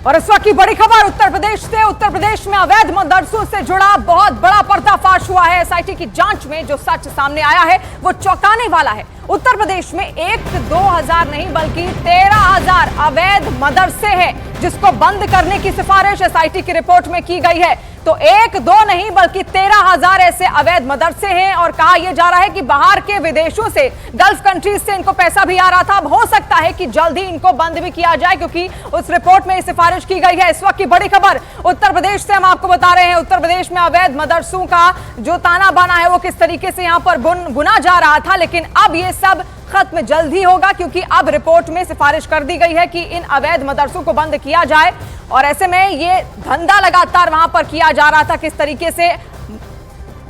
और इस वक्त की बड़ी खबर उत्तर प्रदेश से। उत्तर प्रदेश में अवैध मदरसों से जुड़ा बहुत बड़ा पर्दाफाश हुआ है। एसआईटी की जांच में जो सच सामने आया है वो चौंकाने वाला है। उत्तर प्रदेश में 1-2 नहीं बल्कि 13,000 अवैध मदरसे हैं जिसको बंद करने की सिफारिश एसआईटी की रिपोर्ट में की गई है। तो 1-2 नहीं बल्कि 13,000 ऐसे अवैध मदरसे हैं और कहा यह जा रहा है कि बाहर के विदेशों से, गल्फ कंट्रीज से इनको पैसा भी आ रहा था। अब हो सकता है कि जल्द ही इनको बंद भी किया जाए क्योंकि उस रिपोर्ट में सिफारिश की गई है। इस वक्त की बड़ी खबर उत्तर प्रदेश से हम आपको बता रहे हैं। उत्तर प्रदेश में अवैध मदरसों का जो ताना बाना है वो किस तरीके से यहां पर बुना जा रहा था, लेकिन अब ये सब खत्म जल्द ही होगा क्योंकि अब रिपोर्ट में सिफारिश कर दी गई है कि इन अवैध मदरसों को बंद किया जाए। और ऐसे में ये धंधा लगातार वहां पर किया जा रहा था, किस तरीके से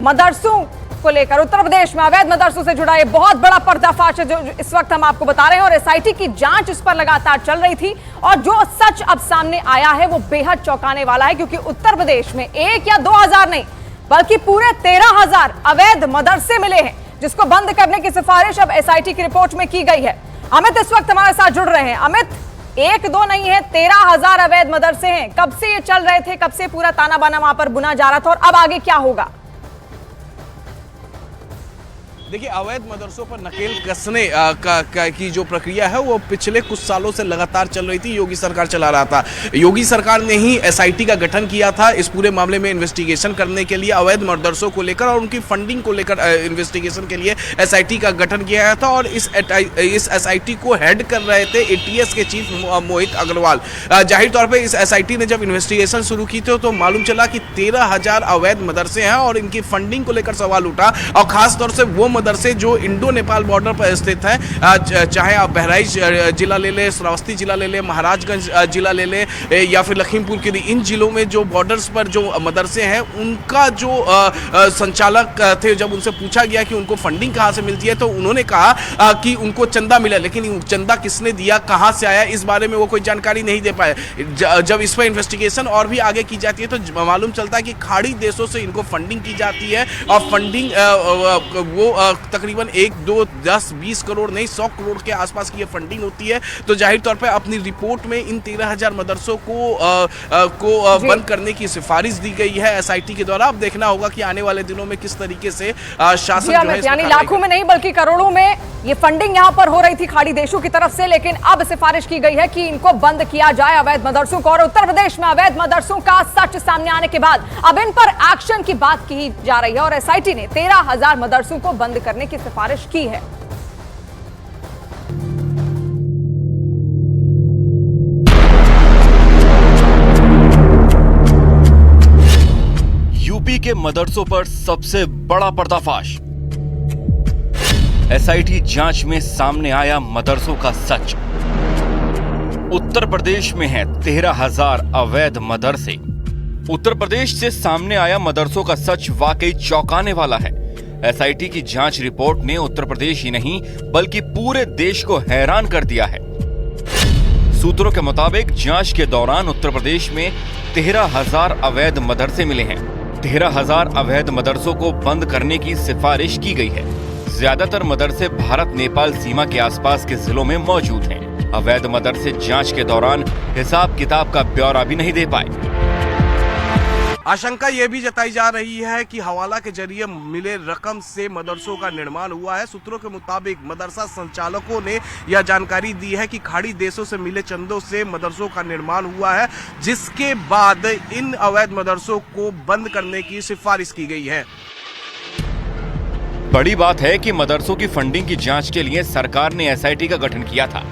मदरसों को लेकर उत्तर प्रदेश में अवैध मदरसों से जुड़ा ये बहुत बड़ा पर्दाफाश है जो इस वक्त हम आपको बता रहे हैं। और एसआईटी की जांच इस पर लगातार चल रही थी और जो सच अब सामने आया है वो बेहद चौंकाने वाला है क्योंकि उत्तर प्रदेश में 1 या 2,000 नहीं बल्कि पूरे 13,000 अवैध मदरसे मिले हैं जिसको बंद करने की सिफारिश अब एसआईटी की रिपोर्ट में की गई है। अमित इस वक्त हमारे साथ जुड़ रहे हैं। अमित, 1-2 नहीं है, 13,000 अवैध मदरसे हैं। कब से ये चल रहे थे, कब से पूरा ताना बाना वहां पर बुना जा रहा था और अब आगे क्या होगा? देखिए, अवैध मदरसों पर नकेल कसने की जो प्रक्रिया है वो पिछले कुछ सालों से लगातार चल रही थी। योगी सरकार चला रहा था। योगी सरकार ने ही एसआईटी का गठन किया था इस पूरे मामले में इन्वेस्टिगेशन करने के लिए, अवैध मदरसों को लेकर और उनकी फंडिंग को लेकर इन्वेस्टिगेशन के लिए एसआईटी का गठन किया गया था। और इस एसआईटी को हेड कर रहे थे एटीएस के चीफ मोहित अग्रवाल। जाहिर तौर पर इस एसआईटी ने जब इन्वेस्टिगेशन शुरू की थी तो मालूम चला कि 13,000 अवैध मदरसे हैं और इनकी फंडिंग को लेकर सवाल उठा। और खासतौर से वो मदरसे जो इंडो नेपाल बॉर्डर पर स्थित है, चाहे आप बहराइच जिला ले ले, श्रावस्ती जिला ले ले, महाराजगंज जिला ले ले या फिर लखीमपुर खीरी, इन जिलों में जो बॉर्डर्स पर जो मदरसे हैं उनका जो संचालक थे, जब उनसे पूछा गया कि उनको फंडिंग कहाँ से मिलती है तो उन्होंने कहा कि उनको चंदा मिला, लेकिन चंदा किसने दिया, कहाँ से आया, इस बारे में वो कोई जानकारी नहीं दे पाए। जब इस पर इन्वेस्टिगेशन और भी आगे की जाती है तो मालूम चलता है कि खाड़ी देशों से इनको फंडिंग की जाती है और फंडिंग वो तकरीबन 1, 2, 10, 20 करोड़ नहीं 100 करोड़ के आसपास की ये फंडिंग होती है। तो जाहिर तौर पे अपनी रिपोर्ट में इन 13,000 मदरसों को बंद करने की सिफारिश दी गई है एसआईटी के द्वारा। अब देखना होगा कि आने वाले दिनों में किस तरीके से शासन जो है, यानी लाखों में नहीं बल्कि करोड़ों में ये फंडिंग यहां पर हो रही थी खाड़ी देशों की तरफ से, लेकिन अब सिफारिश की गई है कि इनको बंद किया जाए अवैध मदरसों को। और उत्तर प्रदेश में अवैध मदरसों का सच सामने आने के बाद अब इन पर एक्शन की बात की जा रही है और एसआईटी ने 13,000 मदरसों को बंद करने की सिफारिश की है। यूपी के मदरसों पर सबसे बड़ा पर्दाफाश। एसआईटी जांच में सामने आया मदरसों का सच। उत्तर प्रदेश में है 13,000 अवैध मदरसे। उत्तर प्रदेश से सामने आया मदरसों का सच वाकई चौंकाने वाला है। एसआईटी की जांच रिपोर्ट ने उत्तर प्रदेश ही नहीं बल्कि पूरे देश को हैरान कर दिया है। सूत्रों के मुताबिक जांच के दौरान उत्तर प्रदेश में 13,000 अवैध मदरसे मिले हैं। 13,000 अवैध मदरसों को बंद करने की सिफारिश की गई है। ज्यादातर मदरसे भारत नेपाल सीमा के आसपास के जिलों में मौजूद हैं। अवैध मदरसे जांच के दौरान हिसाब किताब का ब्यौरा भी नहीं दे पाए। आशंका यह भी जताई जा रही है कि हवाला के जरिए मिले रकम से मदरसों का निर्माण हुआ है। सूत्रों के मुताबिक मदरसा संचालकों ने यह जानकारी दी है कि खाड़ी देशों से मिले चंदों से मदरसों का निर्माण हुआ है, जिसके बाद इन अवैध मदरसों को बंद करने की सिफारिश की गई है। बड़ी बात है कि मदरसों की फंडिंग की जांच के लिए सरकार ने एसआईटी का गठन किया था,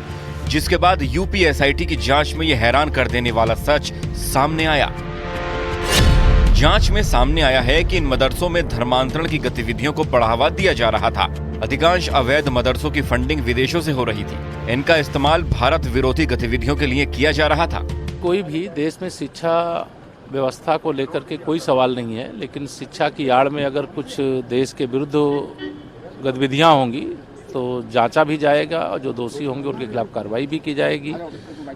जिसके बाद यूपी एसआईटी की जांच में यह हैरान कर देने वाला सच सामने आया। जांच में सामने आया है कि इन मदरसों में धर्मांतरण की गतिविधियों को बढ़ावा दिया जा रहा था। अधिकांश अवैध मदरसों की फंडिंग विदेशों से हो रही थी। इनका इस्तेमाल भारत विरोधी गतिविधियों के लिए किया जा रहा था। कोई भी देश में शिक्षा व्यवस्था को लेकर के कोई सवाल नहीं है, लेकिन शिक्षा की आड़ में अगर कुछ देश के विरुद्ध गतिविधियां होंगी तो जांचा भी जाएगा और जो दोषी होंगे उनके खिलाफ कार्रवाई भी की जाएगी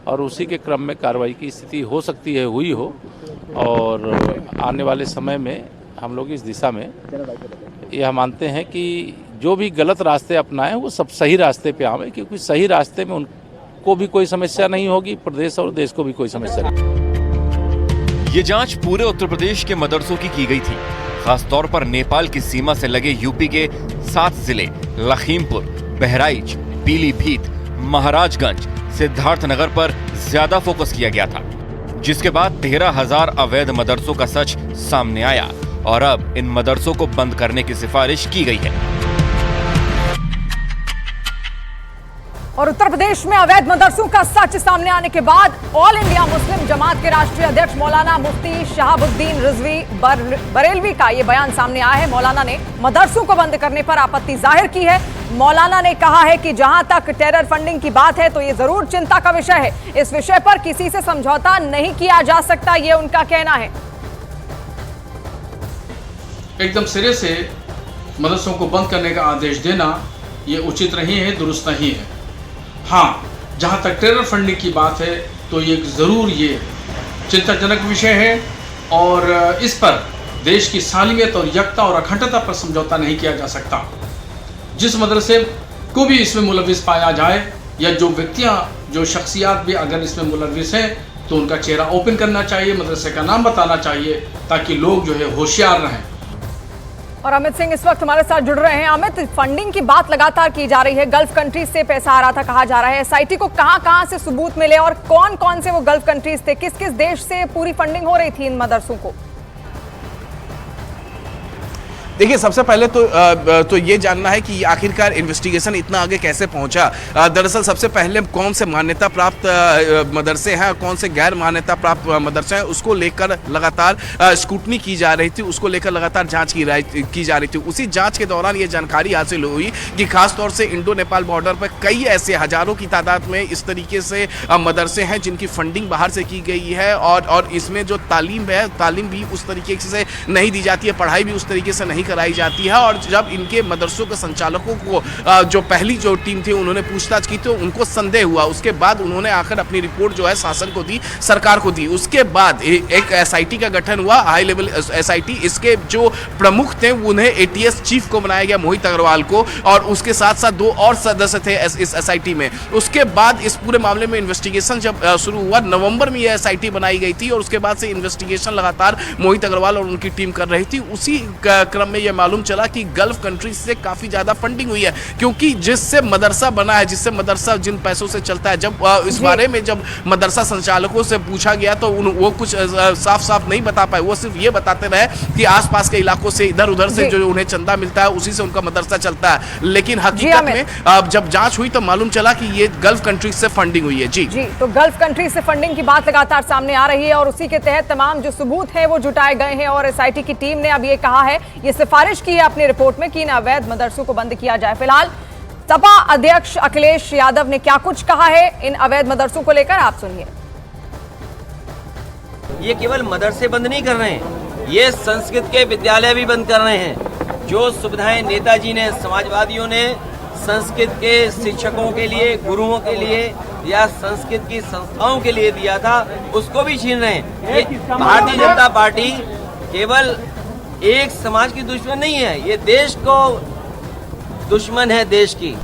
और उसी के क्रम में कार्रवाई की स्थिति हो सकती है, हुई हो। और आने वाले समय में हम लोग इस दिशा में यह मानते हैं कि जो भी गलत रास्ते अपनाएं वो सब सही रास्ते पे आवे, क्योंकि सही रास्ते में को भी कोई समस्या नहीं होगी, प्रदेश और देश को भी कोई समस्या नहीं। ये जांच पूरे उत्तर प्रदेश के मदरसों की गई थी। खासतौर पर नेपाल की सीमा से लगे यूपी के 7 जिले लखीमपुर, बहराइच, पीलीभीत, महाराजगंज, सिद्धार्थनगर पर ज्यादा फोकस किया गया था, जिसके बाद 13,000 अवैध मदरसों का सच सामने आया और अब इन मदरसों को बंद करने की सिफारिश की गई है। और उत्तर प्रदेश में अवैध मदरसों का सच सामने आने के बाद ऑल इंडिया मुस्लिम जमात के राष्ट्रीय अध्यक्ष मौलाना मुफ्ती शहाबुद्दीन रिजवी बरेलवी का ये बयान सामने आया है। मौलाना ने मदरसों को बंद करने पर आपत्ति जाहिर की है। मौलाना ने कहा है कि जहां तक टेरर फंडिंग की बात है तो ये जरूर चिंता का विषय है। इस विषय पर किसी से समझौता नहीं किया जा सकता, ये उनका कहना है। एकदम सिरे से मदरसों को बंद करने का आदेश देना ये उचित नहीं है, दुरुस्त नहीं है। हाँ, जहाँ तक टेरर फंडिंग की बात है तो ये ज़रूर ये चिंताजनक विषय है और इस पर देश की सालियत और यकता और अखंडता पर समझौता नहीं किया जा सकता। जिस मदरसे को भी इसमें मुलविस पाया जाए या जो व्यक्तियाँ जो शख्सियात भी अगर इसमें मुलविस हैं तो उनका चेहरा ओपन करना चाहिए, मदरसे का नाम बताना चाहिए ताकि लोग जो है होशियार रहें। और अमित सिंह इस वक्त हमारे साथ जुड़ रहे हैं। अमित, फंडिंग की बात लगातार की जा रही है, गल्फ कंट्रीज से पैसा आ रहा था कहा जा रहा है। एसआईटी को कहां से सबूत मिले और कौन कौन से वो गल्फ कंट्रीज थे, किस किस देश से पूरी फंडिंग हो रही थी इन मदरसों को? देखिए, सबसे पहले तो ये जानना है कि आखिरकार इन्वेस्टिगेशन इतना आगे कैसे पहुंचा। दरअसल सबसे पहले कौन से मान्यता प्राप्त मदरसे हैं, कौन से गैर मान्यता प्राप्त मदरसे हैं, उसको लेकर लगातार स्क्रूटनी की जा रही थी, उसको लेकर लगातार जांच की जा रही थी। उसी जांच के दौरान ये जानकारी हासिल हुई कि खासतौर से इंडो नेपाल बॉर्डर पर कई ऐसे हजारों की तादाद में इस तरीके से मदरसे हैं जिनकी फंडिंग बाहर से की गई है और इसमें जो तालीम है, तालीम भी उस तरीके से नहीं दी जाती है, पढ़ाई भी उस तरीके से नहीं कराई जाती है। और जब इनके मदरसों के संचालकों को जो पहली जो टीम थी उन्होंने पूछताछ की तो उनको संदेह हुआ। उसके बाद उन्होंने आकर अपनी रिपोर्ट जो है शासन को दी, सरकार को दी। उसके बाद एक एसआईटी का गठन हुआ, हाई लेवल एसआईटी। इसके जो प्रमुख थे उन्हें एटीएस चीफ को बनाया गया, मोहित अग्रवाल को, और उसके साथ साथ 2 और सदस्य थे इस एसआईटी में। उसके बाद इस पूरे मामले में इन्वेस्टिगेशन जब शुरू हुआ, नवंबर में यह एसआईटी बनाई गई थी और उसके बाद से इन्वेस्टिगेशन लगातार मोहित अग्रवाल और उनकी टीम कर रही थी। उसी क्रम में यह मालूम चला कि गल्फ कंट्रीज से काफी ज्यादा फंडिंग हुई है, क्योंकि जिससे मदरसा बना है, जिससे मदरसा जिन पैसों से चलता है, जब इस बारे में जब मदरसा संचालकों से पूछा गया तो वो कुछ साफ नहीं बता पाए। वो सिर्फ ये बताते रहे कि आसपास के इलाकों से इधर उधर से जो उन्हें चंदा मिलता है उसी से उनका मदरसा चलता है। लेकिन हकीकत में जब जांच हुई तो मालूम चला कि ये गल्फ कंट्रीज से फंडिंग हुई है। जी, तो गल्फ कंट्रीज से फंडिंग की बात लगातार सामने आ रही है और उसी के तहत तमाम जो सबूत है वो जुटाए गए हैं और एसआईटी की टीम ने अब ये कहा है, ये सिफारिश की है अपनी रिपोर्ट में कि इन अवैध मदरसों को बंद किया जाए। फिलहाल सपा अध्यक्ष अखिलेश यादव ने क्या कुछ कहा है इन अवैध मदरसों को लेकर, आप सुनिए। ये केवल मदरसे बंद नहीं कर रहे हैं, ये संस्कृत के विद्यालय भी बंद कर रहे हैं। जो सुविधाएं नेताजी ने, समाजवादियों ने संस्कृत के शिक्षकों के लिए, गुरुओं के लिए या संस्कृत की संस्थाओं के लिए दिया था, उसको भी छीन रहे हैं। ये भारतीय जनता पार्टी केवल एक समाज की दुश्मन नहीं है, ये देश को दुश्मन है, देश की।